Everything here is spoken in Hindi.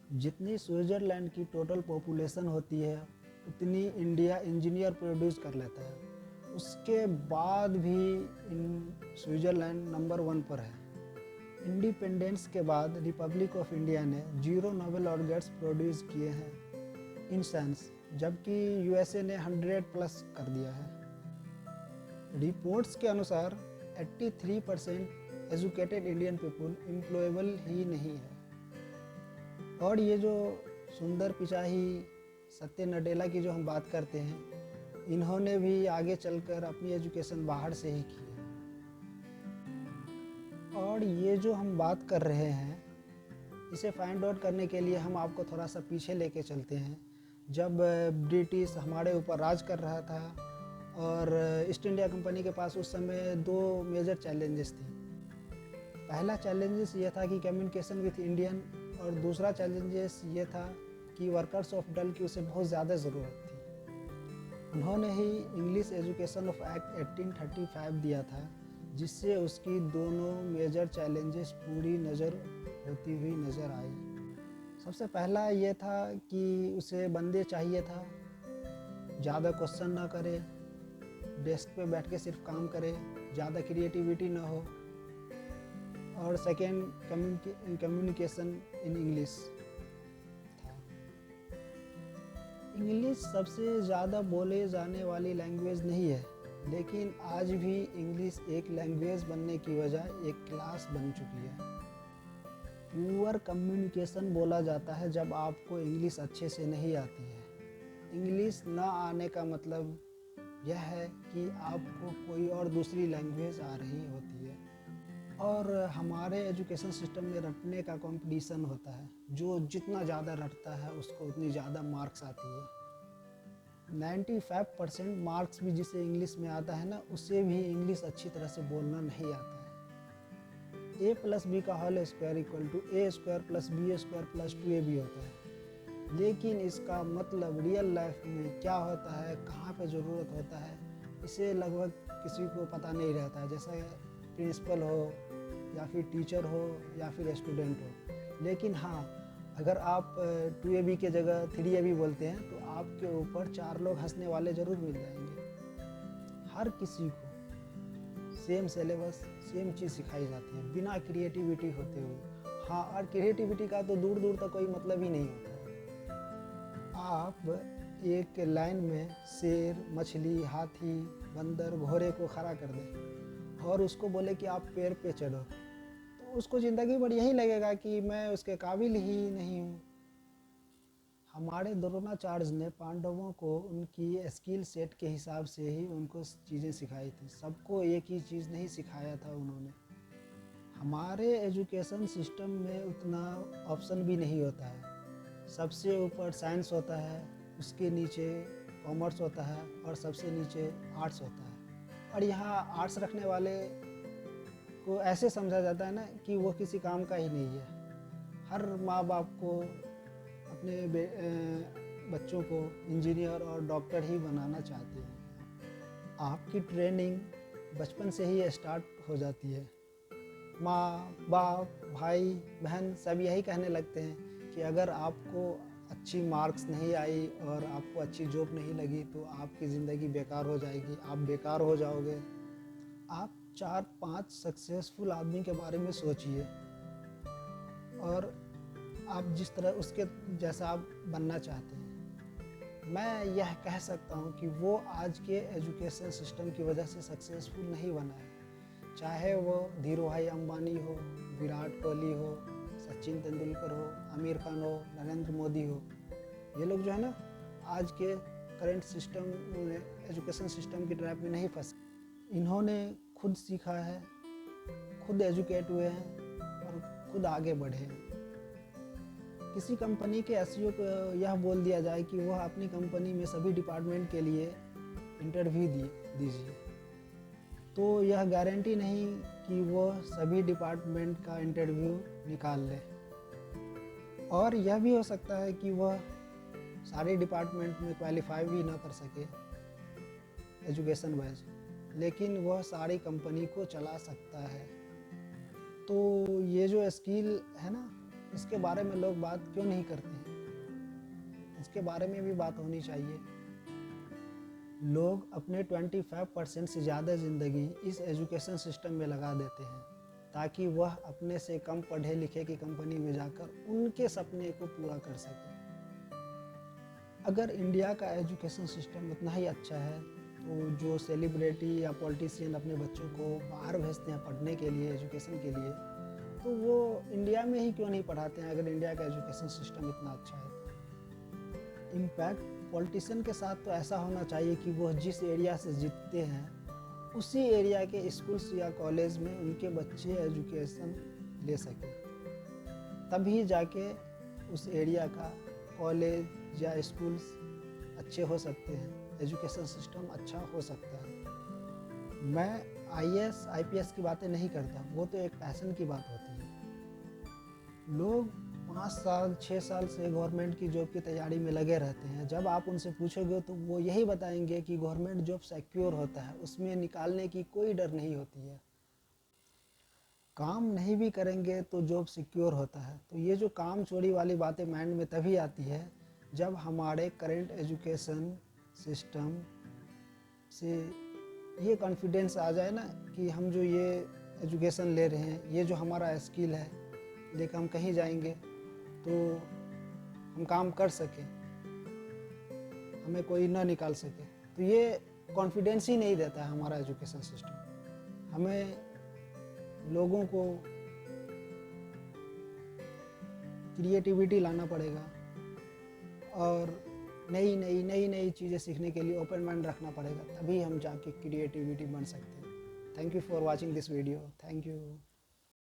जितनी स्विट्ज़रलैंड की टोटल पॉपुलेशन होती है उतनी इंडिया इंजीनियर प्रोड्यूस कर लेता है। उसके बाद भी स्विट्ज़रलैंड नंबर 1 पर है। इंडिपेंडेंस के बाद रिपब्लिक ऑफ इंडिया ने 0 नोबेल लॉरेट्स प्रोड्यूस किए हैं इन साइंस, जबकि यूएसए ने 100 प्लस कर दिया है। रिपोर्ट्स के अनुसार 83% एजुकेटेड इंडियन पीपल एम्प्लॉयबल ही नहीं है। और ये जो सुंदर पिचाई सत्य नडेला की जो हम बात करते हैं, इन्होंने भी आगे चलकर अपनी एजुकेशन बाहर से ही की है। और ये जो हम बात कर रहे हैं, इसे फाइंड आउट करने के लिए हम आपको थोड़ा सा पीछे लेके चलते हैं, जब ब्रिटिश हमारे ऊपर राज कर रहा था और ईस्ट इंडिया कंपनी के पास उस समय 2 मेजर चैलेंजेस थी। पहला चैलेंजेस ये था कि कम्युनिकेशन विथ इंडियन, और दूसरा चैलेंजेस ये था कि वर्कर्स ऑफ डल की उसे बहुत ज़्यादा ज़रूरत थी। उन्होंने ही इंग्लिश एजुकेशन ऑफ एक्ट 1835 दिया था, जिससे उसकी दोनों मेजर चैलेंजेस पूरी नज़र होती हुई नज़र आई। सबसे पहला ये था कि उसे बंदे चाहिए था, ज़्यादा क्वेश्चन ना करे, डेस्क पे बैठ के सिर्फ काम करे, ज़्यादा क्रिएटिविटी ना हो। और सेकेंड, कम्युनिकेशन इन इंग्लिश था। इंग्लिश सबसे ज़्यादा बोले जाने वाली लैंग्वेज नहीं है, लेकिन आज भी इंग्लिश एक लैंग्वेज बनने की वजह एक क्लास बन चुकी है। पुअर कम्युनिकेशन बोला जाता है जब आपको इंग्लिश अच्छे से नहीं आती है। इंग्लिश ना आने का मतलब यह है कि आपको कोई और दूसरी लैंग्वेज आ रही होती है। और हमारे एजुकेशन सिस्टम में रटने का कंपटीशन होता है, जो जितना ज़्यादा रटता है उसको उतनी ज़्यादा मार्क्स आती है। 95% मार्क्स भी जिसे इंग्लिश में आता है ना, उसे भी इंग्लिश अच्छी तरह से बोलना नहीं आता है। a+b का whole square equal to a² + b² + 2ab होता है, लेकिन इसका मतलब रियल लाइफ में क्या होता है, कहाँ पे ज़रूरत होता है, इसे लगभग किसी को पता नहीं रहता है। जैसा प्रिंसिपल हो या फिर टीचर हो या फिर स्टूडेंट हो। लेकिन हाँ, अगर आप 2ab के जगह 3ab बोलते हैं तो आपके ऊपर 4 लोग हंसने वाले ज़रूर मिल जाएंगे। हर किसी को सेम सिलेबस, सेम चीज़ सिखाई जाती है बिना क्रिएटिविटी होते हुए। हाँ, और क्रिएटिविटी का तो दूर दूर तक कोई मतलब ही नहीं होता है। आप एक लाइन में शेर, मछली, हाथी, बंदर, घोड़े को खड़ा कर दें और उसको बोले कि आप पेड़ पे चढ़ो, तो उसको ज़िंदगी भर यही लगेगा कि मैं उसके काबिल ही नहीं हूँ। हमारे द्रोणाचार्य ने पांडवों को उनकी स्किल सेट के हिसाब से ही उनको चीज़ें सिखाई थी। सबको एक ही चीज़ नहीं सिखाया था उन्होंने। हमारे एजुकेशन सिस्टम में उतना ऑप्शन भी नहीं होता है। सबसे ऊपर साइंस होता है, उसके नीचे कॉमर्स होता है और सबसे नीचे आर्ट्स होता है। और यहाँ आर्ट्स रखने वाले को ऐसे समझा जाता है ना कि वो किसी काम का ही नहीं है। हर माँ बाप को अपने बच्चों को इंजीनियर और डॉक्टर ही बनाना चाहते हैं। आपकी ट्रेनिंग बचपन से ही स्टार्ट हो जाती है। माँ बाप, भाई बहन सब यही कहने लगते हैं कि अगर आपको अच्छी मार्क्स नहीं आई और आपको अच्छी जॉब नहीं लगी तो आपकी ज़िंदगी बेकार हो जाएगी, आप बेकार हो जाओगे। आप 4-5 सक्सेसफुल आदमी के बारे में सोचिए और आप जिस तरह उसके जैसा आप बनना चाहते हैं। मैं यह कह सकता हूँ कि वो आज के एजुकेशन सिस्टम की वजह से सक्सेसफुल नहीं बना है। चाहे वो धीरू भाई अंबानी हो, विराट कोहली हो, सचिन तेंदुलकर हो, आमिर खान हो, नरेंद्र मोदी हो, ये लोग जो है ना, आज के करंट सिस्टम में, एजुकेशन सिस्टम की ट्रैप में नहीं फंसे। इन्होंने खुद सीखा है, खुद एजुकेट हुए हैं और खुद आगे बढ़े हैं। किसी कंपनी के एसईओ को यह बोल दिया जाए कि वह अपनी कंपनी में सभी डिपार्टमेंट के लिए इंटरव्यू दीजिए, तो यह गारंटी नहीं कि वह सभी डिपार्टमेंट का इंटरव्यू निकाल ले। और यह भी हो सकता है कि वह सारे डिपार्टमेंट में क्वालिफाई भी ना कर सके एजुकेशन वाइज, लेकिन वह सारी कंपनी को चला सकता है। तो ये जो स्किल है ना, इसके बारे में लोग बात क्यों नहीं करते हैं? इसके बारे में भी बात होनी चाहिए। लोग अपने 25% से ज़्यादा ज़िंदगी इस एजुकेशन सिस्टम में लगा देते हैं ताकि वह अपने से कम पढ़े लिखे की कंपनी में जाकर उनके सपने को पूरा कर सके। अगर इंडिया का एजुकेशन सिस्टम इतना ही अच्छा है तो जो सेलिब्रिटी या पॉलिटिशियन अपने बच्चों को बाहर भेजते हैं पढ़ने के लिए, एजुकेशन के लिए, तो वो इंडिया में ही क्यों नहीं पढ़ाते हैं अगर इंडिया का एजुकेशन सिस्टम इतना अच्छा है तो। इम्पैक्ट पॉलिटिशियन के साथ तो ऐसा होना चाहिए कि वो जिस एरिया से जीतते हैं उसी एरिया के स्कूल्स या कॉलेज में उनके बच्चे एजुकेशन ले सकें, तभी जाके उस एरिया का कॉलेज या स्कूल्स अच्छे हो सकते हैं, एजुकेशन सिस्टम अच्छा हो सकता है। मैं IAS IPS की बातें नहीं करता, वो तो एक पैशन की बात होती है। लोग 5 साल 6 साल से गवर्नमेंट की जॉब की तैयारी में लगे रहते हैं। जब आप उनसे पूछोगे तो वो यही बताएंगे कि गवर्नमेंट जॉब सिक्योर होता है, उसमें निकालने की कोई डर नहीं होती है। काम नहीं भी करेंगे तो जॉब सिक्योर होता है। तो ये जो काम चोरी वाली बातें माइंड में तभी आती है जब हमारे करंट एजुकेशन सिस्टम से ये कॉन्फिडेंस आ जाए ना कि हम जो ये एजुकेशन ले रहे हैं, ये जो हमारा स्किल है लेकर हम कहीं जाएंगे तो हम काम कर सकें, हमें कोई ना निकाल सके। तो ये कॉन्फिडेंस ही नहीं देता है हमारा एजुकेशन सिस्टम। हमें लोगों को क्रिएटिविटी लाना पड़ेगा और नई नई चीज़ें सीखने के लिए ओपन माइंड रखना पड़ेगा, तभी हम जाके क्रिएटिविटी बन सकते हैं। Thank you for watching this video. Thank you.